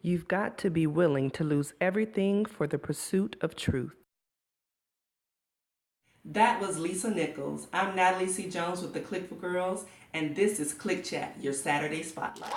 You've got to be willing to lose everything for the pursuit of truth. That was Lisa Nichols. I'm Natalie C. Jones with the CLIC for Girls, and this is CLIC Chat, your Saturday Spotlight.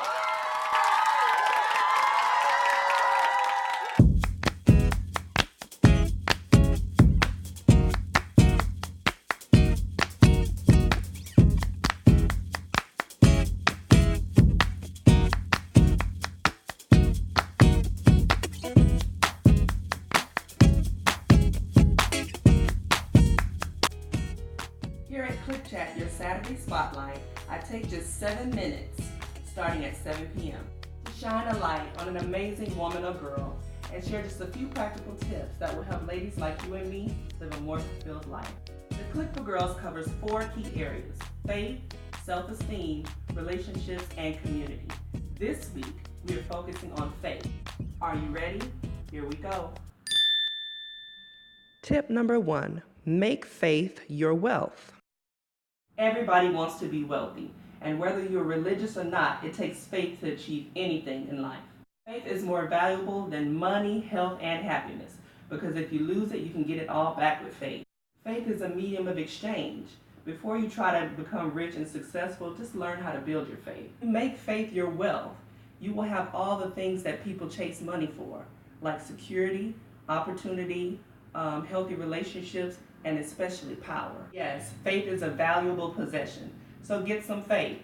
Here at CLIC Chat, your Saturday Spotlight, I take just 7 minutes, starting at 7 p.m., to shine a light on an amazing woman or girl and share just a few practical tips that will help ladies like you and me live a more fulfilled life. The CLIC for Girls covers 4 key areas: faith, self-esteem, relationships, and community. This week, we are focusing on faith. Are you ready? Here we go. Tip number 1, make faith your wealth. Everybody wants to be wealthy, and whether you're religious or not, it takes faith to achieve anything in life. Faith is more valuable than money, health, and happiness, because if you lose it, you can get it all back with faith. Faith is a medium of exchange. Before you try to become rich and successful, just learn how to build your faith. Make faith your wealth. You will have all the things that people chase money for, like security, opportunity, healthy relationships, and especially power. Yes, faith is a valuable possession. So get some faith.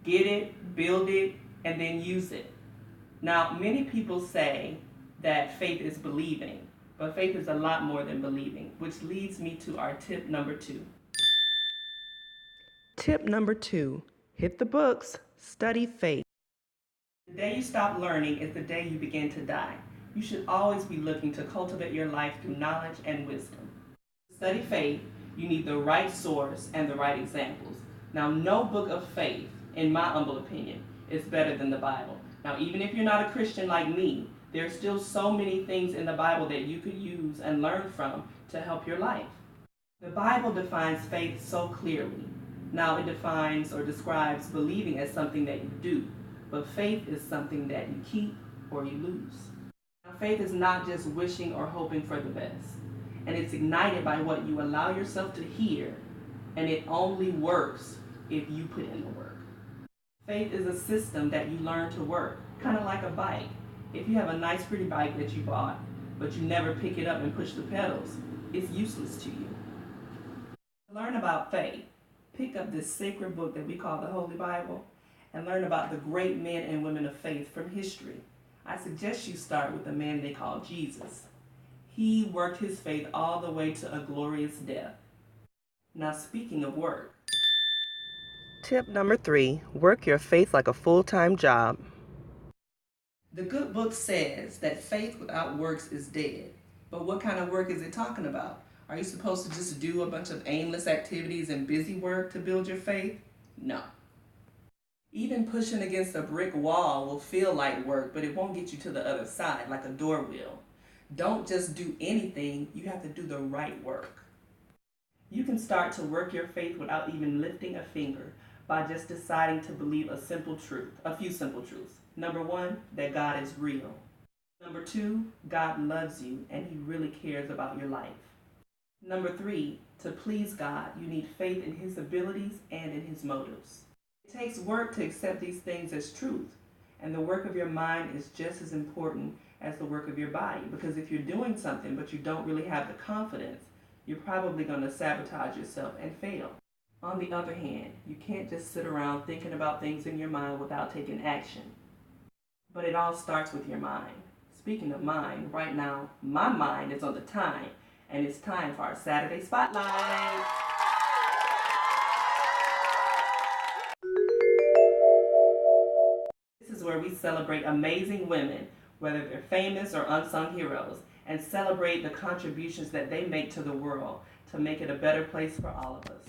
Get it, build it, and then use it. Now, many people say that faith is believing, but faith is a lot more than believing, which leads me to our tip number 2. Tip number 2, hit the books, study faith. The day you stop learning is the day you begin to die. You should always be looking to cultivate your life through knowledge and wisdom. To study faith, you need the right source and the right examples. Now, no book of faith, in my humble opinion, is better than the Bible. Now, even if you're not a Christian like me, there's still so many things in the Bible that you could use and learn from to help your life. The Bible defines faith so clearly. Now, it defines or describes believing as something that you do, but faith is something that you keep or you lose. Now, faith is not just wishing or hoping for the best, and it's ignited by what you allow yourself to hear, and it only works if you put in the work. Faith is a system that you learn to work, kind of like a bike. If you have a nice pretty bike that you bought, but you never pick it up and push the pedals, it's useless to you. To learn about faith, pick up this sacred book that we call the Holy Bible and learn about the great men and women of faith from history. I suggest you start with a man they call Jesus. He worked his faith all the way to a glorious death. Now, speaking of work. Tip number 3, work your faith like a full-time job. The good book says that faith without works is dead. But what kind of work is it talking about? Are you supposed to just do a bunch of aimless activities and busy work to build your faith? No. Even pushing against a brick wall will feel like work, but it won't get you to the other side like a door will. Don't just do anything, you have to do the right work. You can start to work your faith without even lifting a finger by just deciding to believe a few simple truths. Number 1, that God is real. Number 2, God loves you and he really cares about your life. Number 3, to please God, you need faith in his abilities and in his motives. It takes work to accept these things as truth, and the work of your mind is just as important as the work of your body, because if you're doing something but you don't really have the confidence, you're probably going to sabotage yourself and fail. On the other hand, you can't just sit around thinking about things in your mind without taking action. But it all starts with your mind. Speaking of mind, right now, my mind is on the time, and it's time for our Saturday Spotlight. This is where we celebrate amazing women, whether they're famous or unsung heroes, and celebrate the contributions that they make to the world to make it a better place for all of us.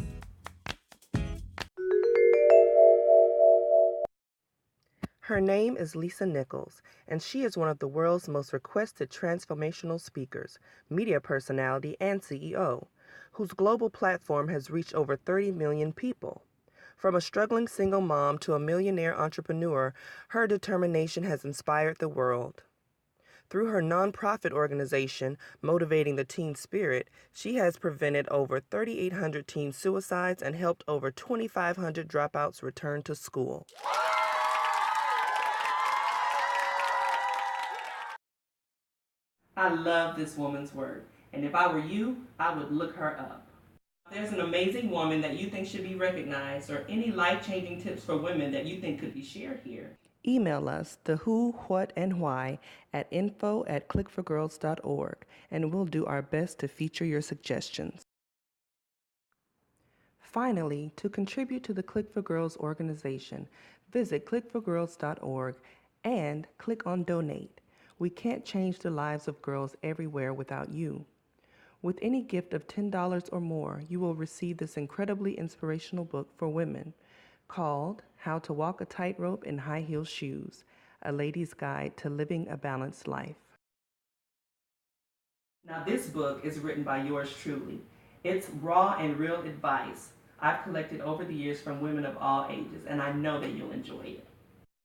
Her name is Lisa Nichols, and she is one of the world's most requested transformational speakers, media personality, and CEO, whose global platform has reached over 30 million people. From a struggling single mom to a millionaire entrepreneur, her determination has inspired the world. Through her nonprofit organization, Motivating the Teen Spirit, she has prevented over 3,800 teen suicides and helped over 2,500 dropouts return to school. I love this woman's work, and if I were you, I would look her up. If there's an amazing woman that you think should be recognized, or any life-changing tips for women that you think could be shared here, email us the who, what, and why at info@clickforgirls.org, and we'll do our best to feature your suggestions. Finally, to contribute to the CLIC for Girls organization, visit clickforgirls.org and click on Donate. We can't change the lives of girls everywhere without you. With any gift of $10 or more, you will receive this incredibly inspirational book for women called How to Walk a Tightrope in High Heel Shoes, A Lady's Guide to Living a Balanced Life. Now this book is written by yours truly. It's raw and real advice I've collected over the years from women of all ages, and I know that you'll enjoy it.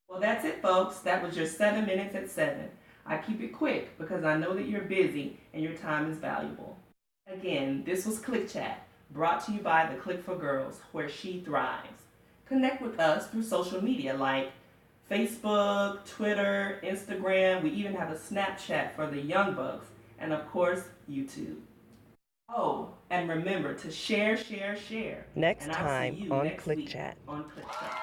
Well, that's it, folks. That was your 7 minutes at 7. I keep it quick because I know that you're busy and your time is valuable. Again, this was CLIC Chat, brought to you by the CLIC for Girls, where she thrives. Connect with us through social media like Facebook, Twitter, Instagram. We even have a Snapchat for the young bucks, and of course, YouTube. Oh, and remember to share. Next And I'll time see you on next CLIC week Chat. on CLIC Chat.